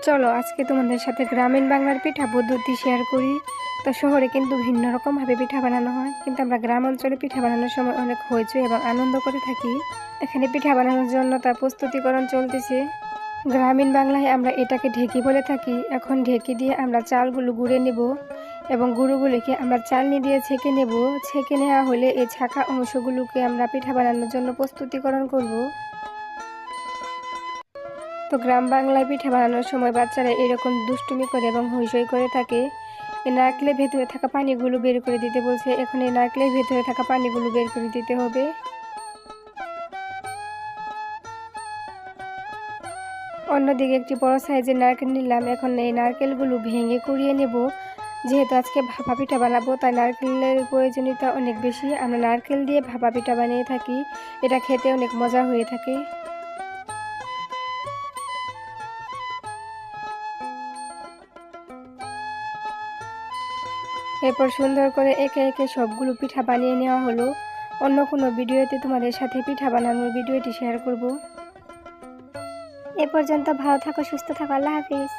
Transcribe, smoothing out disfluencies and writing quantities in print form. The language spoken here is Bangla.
চলো আজকে তোমাদের সাথে গ্রামীণ বাংলার পিঠা পদ্ধতি শেয়ার করি। তো শহরে কিন্তু ভিন্ন রকমভাবে পিঠা বানানো হয়, কিন্তু আমরা গ্রাম অঞ্চলে পিঠা বানানোর সময় অনেক হইচই এবং আনন্দ করে থাকি। এখানে পিঠা বানানোর জন্য তার প্রস্তুতিকরণ চলতেছে। গ্রামীণ বাংলায় আমরা এটাকে ঢেকি বলে থাকি। এখন ঢেকি দিয়ে আমরা চালগুলো গুঁড়ে নেব এবং গুঁড়োগুলিকে আমরা চালনি দিয়ে ছেঁকে নেব। ছেঁকে নেওয়া হলে এই ছাঁকা অংশগুলোকে আমরা পিঠা বানানোর জন্য প্রস্তুতিকরণ করব। তো গ্রাম বাংলায় পিঠা বানানোর সময় বাচ্চারা এরকম দুষ্টুমি করে এবং হইচই করে থাকে। এই নারকেলের ভেতরে থাকা পানিগুলো বের করে দিতে বলছে। এখন এই নারকেলের ভেতরে থাকা পানিগুলো বের করে দিতে হবে। অন্যদিকে একটি বড় সাইজের নারকেল নিলাম। এখন এই নারকেলগুলো ভেঙে কুড়িয়ে নেব। যেহেতু আজকে ভাপা পিঠা বানাবো, তাই নারকেলের প্রয়োজনীয়তা অনেক বেশি। আমরা নারকেল দিয়ে ভাপা পিঠা বানিয়ে থাকি, এটা খেতে অনেক মজা হয়ে থাকে। এরপর সুন্দর করে একে একে সবগুলো পিঠা বানিয়ে নেওয়া হলো। অন্য কোনো ভিডিওতে তোমাদের সাথে পিঠা বানানোর ভিডিওটি শেয়ার করব। এ পর্যন্ত ভালো থাকো, সুস্থ থাকো, আল্লাহ হাফিজ।